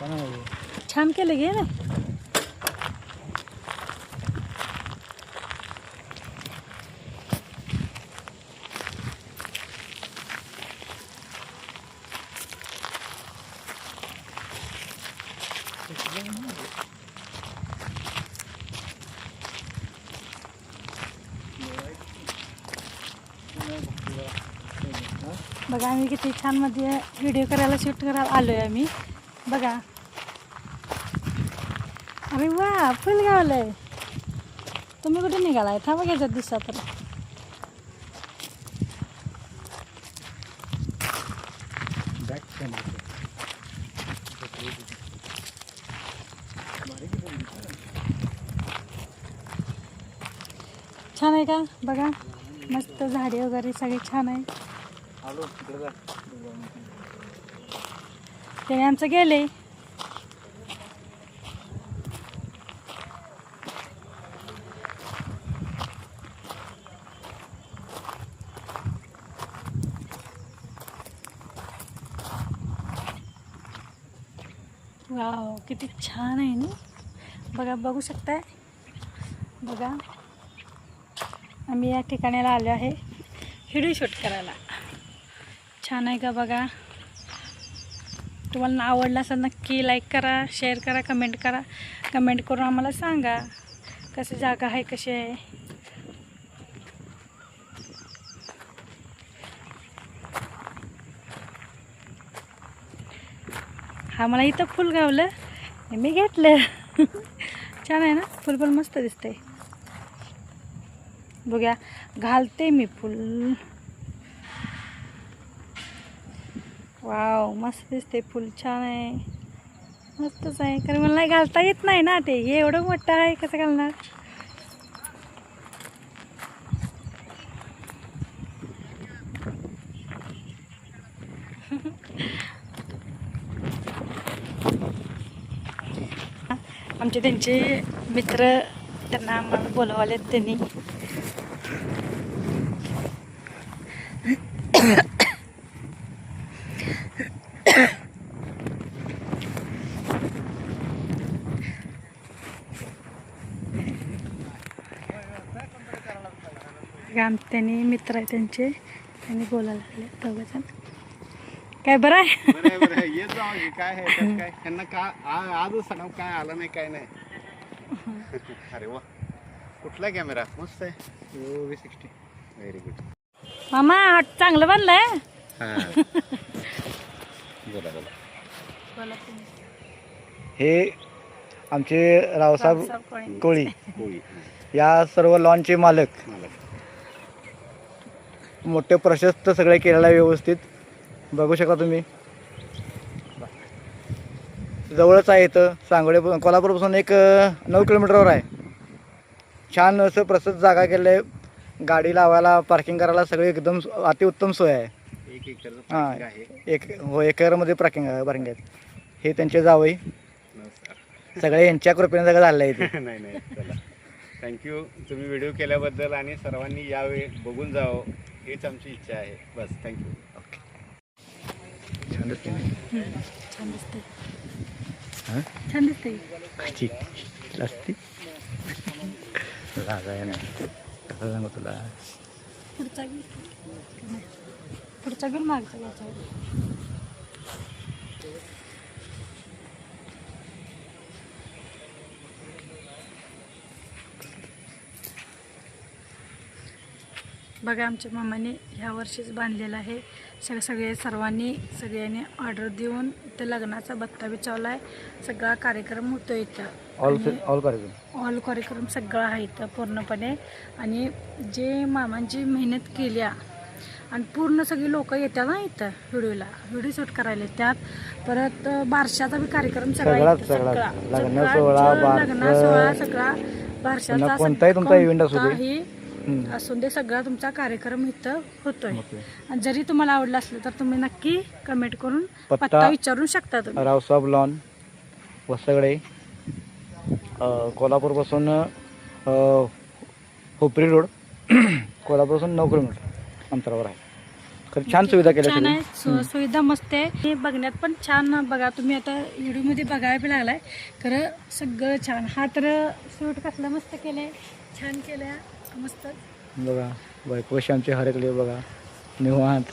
छान केलं गे ना. बघा आम्ही किती छान मध्ये व्हिडिओ करायला शूट करायला आलोय आम्ही. बघा अरे वा फुल गावलंय. तुम्ही कुठे निघालाय? थांबा घ्यायच्यात दिसता तर. छान आहे का? बघा मस्त झाडे वगैरे सगळे छान आहे. त्याने आमचं गेले. वाव किती छान आहे ना. बघा बघू शकताय. बघा आम्ही या ठिकाणाला आलो आहे व्हिडिओ शूट करायला. छान आहे का? बघा तुम्हाला आवडला असेल नक्की लाईक करा, शेअर करा, कमेंट करा. कमेंट करून आम्हाला सांगा कशी जागा आहे, कशी आहे. हा मला इथं फुल गावलं मी घेतलं. छान आहे ना फुल पण मस्त दिसतंय. बघा घालते मी फुल. वाव मस्त दिसते फुल. छान आहे मस्तच आहे. कारण मला नाही घालता येत नाही ना ते. हे एवढं मोठं आहे कसं घालणार. आमचे त्यांचे मित्र त्यांना आम्हाला बोलवलेत त्यांनी. त्यांनी मित्र आहे त्यांचे त्यांनी बोलायला लागले दोघंजण. काय बरं आहे? येत जाऊ काय आहे काय त्यांना का आजच सांगा काय आलं नाही काय नाही. अरे वा कुठला कॅमेरा मस्त आहे. V60 very good. मामा चांगलं बनलंय. बोला बोला. हे आमचे रावसाहेब कोळी या सर्व लॉनचे मालक. मोठे प्रशस्त सगळे केलेलं आहे व्यवस्थित. बघू शकता तुम्ही. जवळच आहे इथं सांगोडे कोल्हापूरपासून एक 9 किलोमीटरवर आहे. छान असं प्रशस्त जागा केलं आहे. गाडी लावायला पार्किंग करायला सगळे एकदम अतिउत्तम सोय आहे. हां एकरमध्ये पार्किंग आहे. हे त्यांचे जावई सगळे यांच्या कृपेने सगळं झालं आहे इथे. नाही नाही चला थँक्यू तुम्ही व्हिडिओ केल्याबद्दल आणि सर्वांनी यावे बघून जावं हीच आमची इच्छा आहे बस. थँक्यू. ओके छान दिसते. छान दिसते. हां छान दिसते. ठीक असते. लागाय नाही कसं सांगू तुला. पुढचा घेऊन मागचा घ्यायचा. बघा आमच्या मामाने ह्या वर्षीच बांधलेलं आहे. सर्वांनी सगळ्यांनी ऑर्डर देऊन इथं लग्नाचा बत्ता बिचावला आहे. सगळा कार्यक्रम होतो इथं. ऑल कार्यक्रम सगळा आहे इथं पूर्णपणे. आणि जे मामांची मेहनत केली आणि पूर्ण सगळी लोक येतात ना इथं व्हिडिओ शूट करायला. त्यात परत बारशाचा बी कार्यक्रम सगळा लग्न सोहळा सगळा बारशाचा कोणताही असून दे सगळा तुमचा कार्यक्रम इथं होतोय. आणि जरी तुम्हाला आवडलं असलं तर तुम्ही नक्की कमेंट करून पत्ता विचारू शकता. तुम्ही रावसाहेब लॉन वसगडे कोल्हापूरपासून हुपरी रोड कोल्हापूरपासून 9 किलोमीटर अंतरावर आहे. खरं छान सुविधा केल्या छान आहे. सगळ्या. सुविधा मस्त आहे. हे बघण्यात पण छान. बघा तुम्ही आता व्हिडिओमध्ये बघायला बी लागलाय. खरं सगळं छान. हा तर सूट कसला मस्त केलंय, छान केलंय मस्त. बघा बायको कशी आमची हरकली बघा निवांत.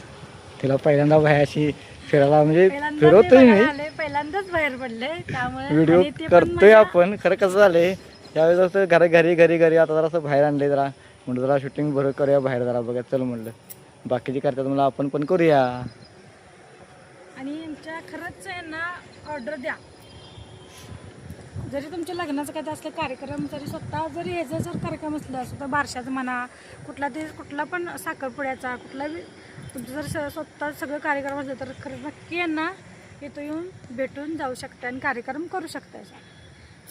तिला पहिल्यांदा बाहेरशी फिरायला म्हणजे फिरवतोय मी, पहिल्यांदाच बाहेर पडले त्यामुळे. व्हिडिओ आणि ते पण करतोय मजा- आपण. खरं कसं झालंय त्यावेळेस असं घरी आता जरा असं बाहेर आणले जरा म्हणलं जरा शूटिंग बरं करूया बाहेर जरा बघा चल म्हणलं. बाकीचे करतात म्हणलं आपण पण करूया. आणि यांच्या खरंच यांना ऑर्डर द्या. जरी तुमच्या लग्नाचं काय असलं कार्यक्रम, जरी स्वतः जरी ह्याचा जर कार्यक्रम असला, स्वतः बारशाचा म्हणा, कुठला पण साखरपुड्याचा, कुठला बी तुमचं जर स्वतः सगळं कार्यक्रम असलं तर खरं नक्की यांना इथं येऊन भेटून जाऊ शकता आणि कार्यक्रम करू शकता.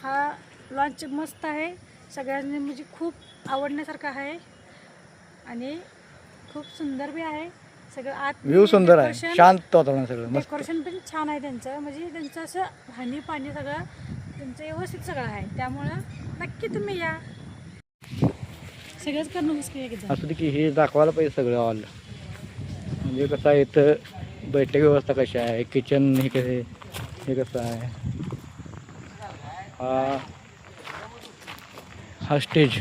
हा लॉन्च मस्त आहे, सगळ्यांनी म्हणजे खूप आवडण्यासारखा आहे आणि खूप सुंदर बी आहे. सगळं आत व्ह्यू सुंदर आहे, शांत वातावरण सगळं मस्त. डेकोरेशन पण छान आहे त्यांचं. म्हणजे त्यांचं असं हानी पाणी सगळं त्यांचं व्यवस्थित सगळं आहे. त्यामुळं नक्की तुम्ही या. सगळंच करणं मुश्किल आहे एकदम. असं की हे दाखवायला पाहिजे सगळं ऑल. म्हणजे कसं आहे इथं बैठक व्यवस्था कशी आहे, किचन हे कसं आहे, हा स्टेज.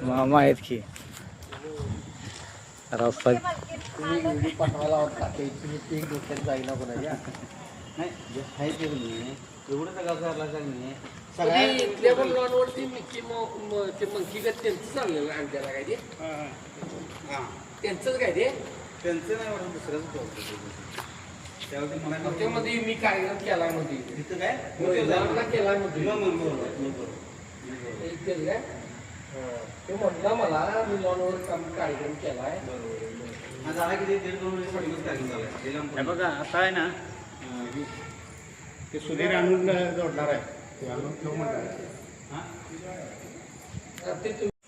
मामा आहेत की रस्ता त्यांचंच काय ते त्यांचं नाही दुसरंच त्यामध्ये मी कार्यक्रम केला मध्ये तिथं काय केला काय ते म्हटलं मला मी लॉनवर कार्यक्रम केलाय. बघा आता आहे ना ते सुधीर आणून जोडणार आहे.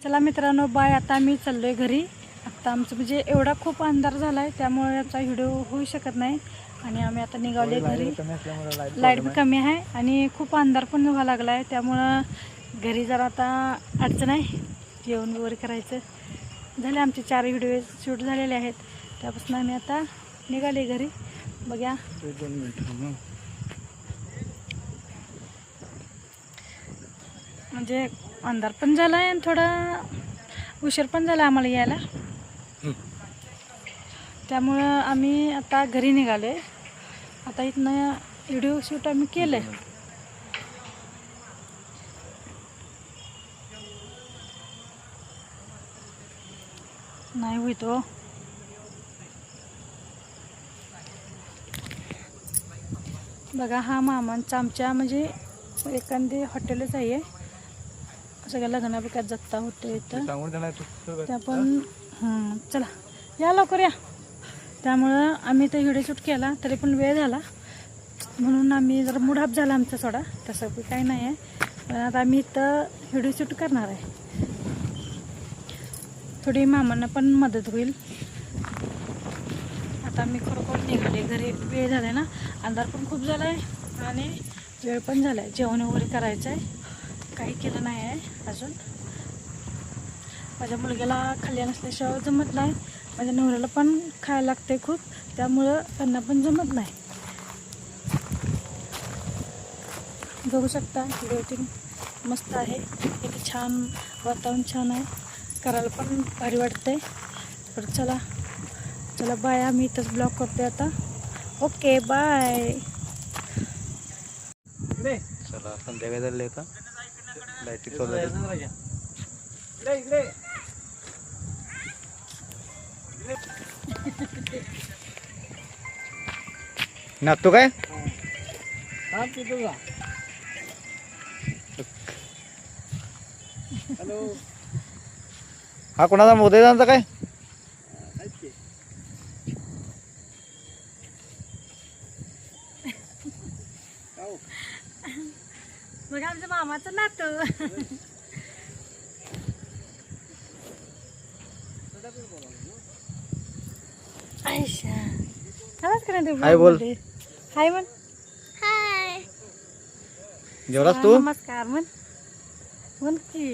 चला मित्रांनो बाय. आता मी चाललोय घरी. आता आमचं म्हणजे एवढा खूप अंधार झाला आहे त्यामुळे आमचा व्हिडिओ होऊ शकत नाही आणि आम्ही आता निघाले घरी. लाईट बी कमी आहे आणि खूप अंधार पण व्हायला लागला आहे त्यामुळं घरी जरा आता अडचण आहे. जेवण वगैरे करायचं झाले. आमचे 4 व्हिडिओ शूट झालेले आहेत. त्यापासून आम्ही आता निघाले घरी. बघा म्हणजे अंधार पण झाला आहे आणि थोडा उशीर पण झाला आम्हाला यायला. त्यामुळं आम्ही आता घरी निघालो आहे. आता इथनं व्हिडिओ शूट आम्ही केलं आहे. नाही होईत हो. बघा हा मामांचा आमच्या म्हणजे एखादी हॉटेलच आहे. सगळ्या लग्नापिकात जत्ता होतो इथं. त्या पण चला या लवकर या. त्यामुळं आम्ही ते व्हिडिओ शूट केला तरी पण वेळ झाला म्हणून आम्ही जरा मूड ऑफ झाला आमचा थोडा. तसं काही नाही आहे पण आता आम्ही इथं व्हिडिओ शूट करणार आहे. थोडी मामांना पण मदत होईल. आता मी खरोखर निघाले घरी. वेळ झाला आहे ना, अंधार पण खूप झाला आहे आणि वेळ पण झाला आहे. जेवण वगैरे करायचं आहे. काही केलं नाही आहे अजून. माझ्या मुलग्याला खाल्ल्या नसल्याशिवाय जमत नाही. माझ्या नवऱ्याला पण खायला लागते खूप त्यामुळं त्यांना पण जमत नाही. बघू शकता व्हिडिओ मस्त आहे. इथे छान वातावरण छान आहे. करायला पण भारी वाटतंय. तर चला चला बाय. आम्ही इथंच ब्लॉग करते आता. Okay bye. चला संध्याकाळी झाले का लाईटिंग नाचतो काय हा कोणाचा मोदयदांचा काय बघा आमच्या मामाचं नातू. हाय बोल. हाय बोल. हाय जेवलास तू? नमस्कार म्हण की